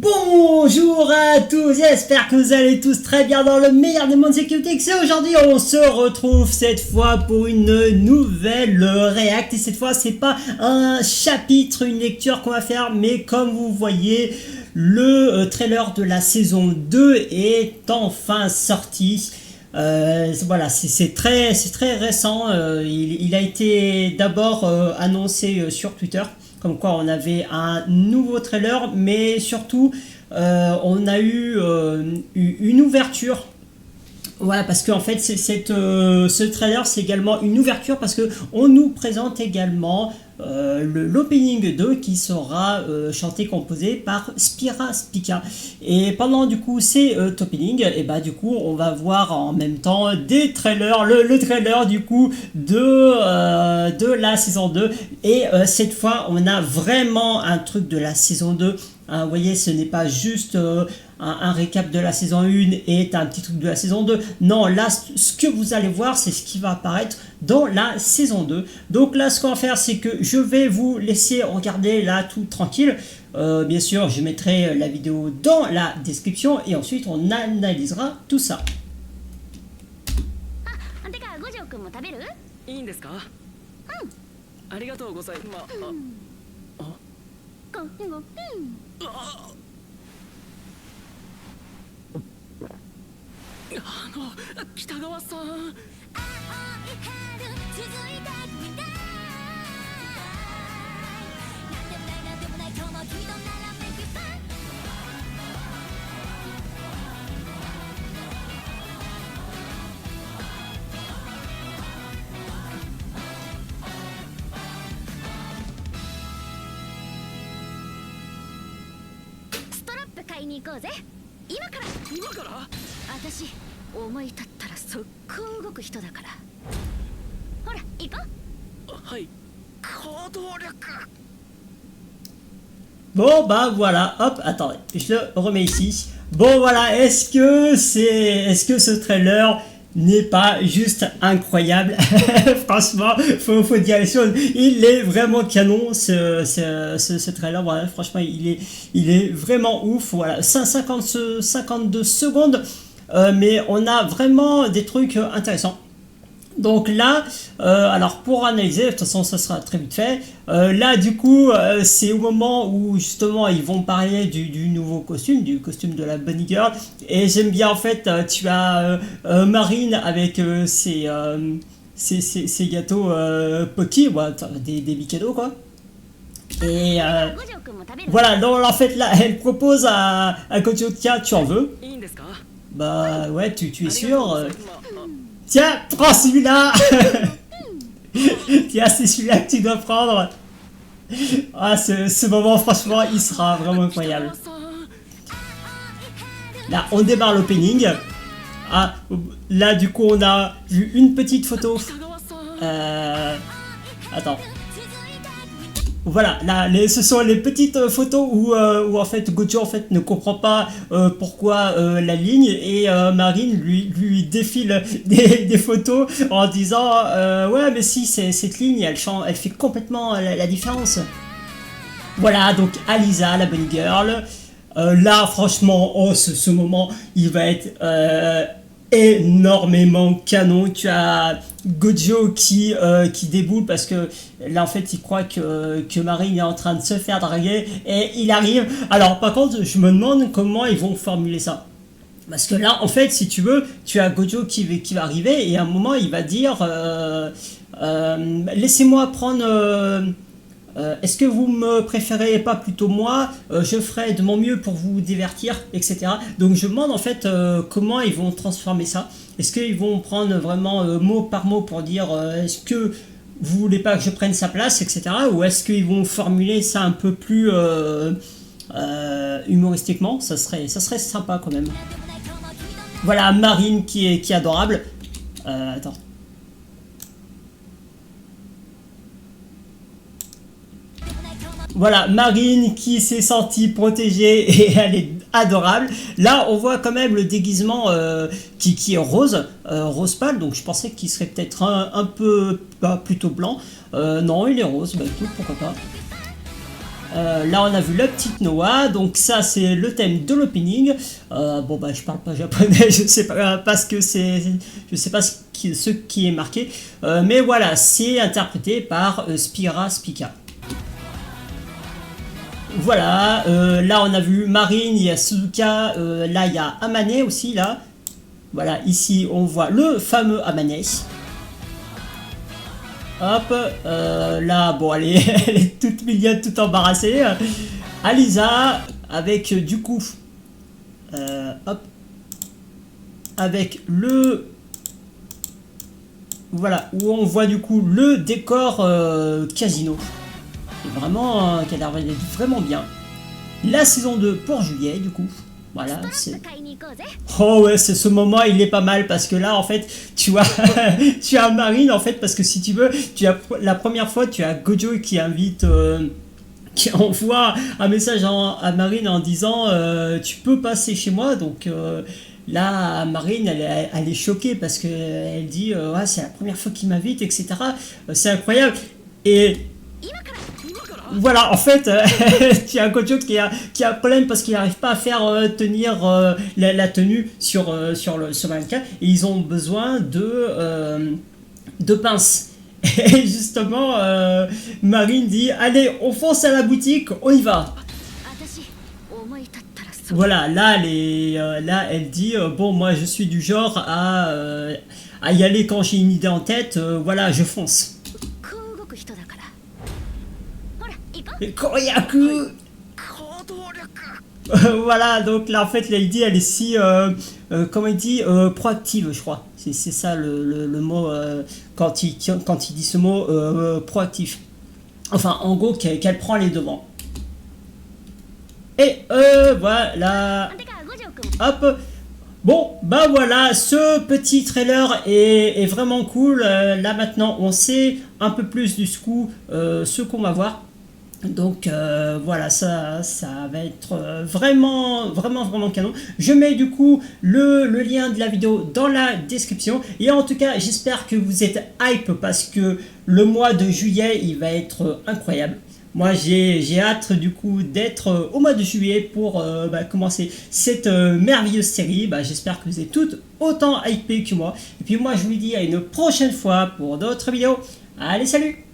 Bonjour à tous, j'espère que vous allez tous très bien dans le meilleur des mondes Sécurité. Et aujourd'hui on se retrouve cette fois pour une nouvelle react. Et cette fois c'est pas un chapitre, une lecture qu'on va faire, mais comme vous voyez, le trailer de la saison 2 est enfin sorti. Voilà, c'est très récent. Il a été d'abord annoncé sur Twitter, comme quoi on avait un nouveau trailer, mais surtout on a eu une ouverture. Voilà, parce qu'en fait ce trailer c'est également une ouverture parce que on nous présente également l'opening 2 qui sera chanté, composé par Spira Spica. Et pendant du coup ces opening, et bah du coup on va voir en même temps des trailers, le trailer du coup de la saison 2. Et cette fois on a vraiment un truc de la saison 2. Hein, vous voyez, ce n'est pas juste un récap de la saison 1 et un petit truc de la saison 2. Non, là, ce que vous allez voir, c'est ce qui va apparaître dans la saison 2. Donc là, ce qu'on va faire, c'est que je vais vous laisser regarder là tout tranquille. Bien sûr, je mettrai la vidéo dans la description et ensuite on analysera tout ça. Bon bah voilà, hop, attendez, je le remets ici. Bon voilà, est-ce que ce trailer n'est pas juste incroyable? Franchement, faut dire les choses. Il est vraiment canon ce trailer. Voilà, franchement, il est vraiment ouf. Voilà, 52 secondes, mais on a vraiment des trucs intéressants. Donc là, alors pour analyser, de toute façon ça sera très vite fait. Là du coup, c'est au moment où justement ils vont parler du nouveau costume, du costume de la Bunny Girl. Et j'aime bien en fait, tu as Marine avec ses gâteaux Pocky, ouais, des cadeaux quoi. Et voilà, donc en fait là, elle propose à Gojo, tiens, tu en veux? Bah ouais, tu es sûr? Tiens, prends celui-là. Tiens, c'est celui-là que tu dois prendre. Ah, ce moment, franchement, il sera vraiment incroyable. Là, on démarre l'opening. Ah, là, du coup, on a vu une petite photo. Attends. Voilà, là, ce sont les petites photos où en fait Gojo en fait ne comprend pas pourquoi la ligne, et Marine lui défile des photos en disant ouais mais si cette ligne elle fait complètement la différence. Voilà, donc Alisa, la Bunny Girl. Là franchement, oh, ce moment il va être énormément canon. Tu as Gojo qui déboule parce que là en fait il croit que Marine est en train de se faire draguer et il arrive. Alors par contre je me demande comment ils vont formuler ça, parce que là en fait si tu veux tu as Gojo qui va arriver et à un moment il va dire laissez-moi prendre est-ce que vous me préférez pas plutôt moi? Je ferai de mon mieux pour vous divertir, etc. Donc je me demande en fait comment ils vont transformer ça. Est-ce qu'ils vont prendre vraiment mot par mot pour dire est-ce que vous voulez pas que je prenne sa place, etc. Ou est-ce qu'ils vont formuler ça un peu plus humoristiquement? Ça serait sympa quand même. Voilà, Marine qui est adorable. Attends. Voilà, Marine qui s'est sentie protégée et elle est adorable. Là, on voit quand même le déguisement qui est rose, rose pâle. Donc, je pensais qu'il serait peut-être un peu plutôt blanc. Non, il est rose. Bah écoute, pourquoi pas. Là on a vu la petite Noah, donc ça c'est le thème de l'opening. Bon bah je parle pas japonais, je sais pas ce que c'est, je sais pas ce qui est marqué, mais voilà, c'est interprété par Spira Spica. Voilà, là on a vu Marine, il y a Suzuka, là il y a Amane aussi là. Voilà, ici on voit le fameux Amane. Hop, là, bon, elle est toute mignonne, toute embarrassée. Alisa, avec du coup, hop, avec le, voilà, où on voit du coup le décor casino. Et vraiment, qui a l'air vraiment bien. La saison 2 pour juillet, du coup. Voilà, c'est... Oh ouais, c'est ce moment, il est pas mal parce que là, en fait, tu as, tu as Marine, en fait, parce que si tu veux, tu as la première fois, tu as Gojo qui invite, qui envoie un message à Marine en disant tu peux passer chez moi. Donc là, Marine, elle est choquée parce qu'elle dit ouais, c'est la première fois qu'il m'invite, etc. C'est incroyable. Et voilà, en fait, tu as un coach qui a un problème parce qu'il n'arrive pas à faire tenir la tenue sur le mannequin et ils ont besoin de pinces. Et justement, Marine dit allez, on fonce à la boutique, on y va. Voilà, là, elle dit bon, moi je suis du genre à y aller quand j'ai une idée en tête, voilà, je fonce. Koryaku. Voilà, donc là en fait Lady elle est si comment il dit proactive, je crois, c'est ça le mot quand il dit ce mot proactif, enfin en gros qu'elle prend les devants. Et voilà, hop. Bon bah voilà, ce petit trailer est vraiment cool. Là maintenant on sait un peu plus du coup ce qu'on va voir. Donc voilà, ça va être vraiment canon. Je mets du coup le lien de la vidéo dans la description. Et en tout cas, j'espère que vous êtes hype parce que le mois de juillet, il va être incroyable. Moi, j'ai hâte du coup d'être au mois de juillet pour commencer cette merveilleuse série. J'espère que vous êtes toutes autant hypées que moi. Et puis moi, je vous dis à une prochaine fois pour d'autres vidéos. Allez, salut!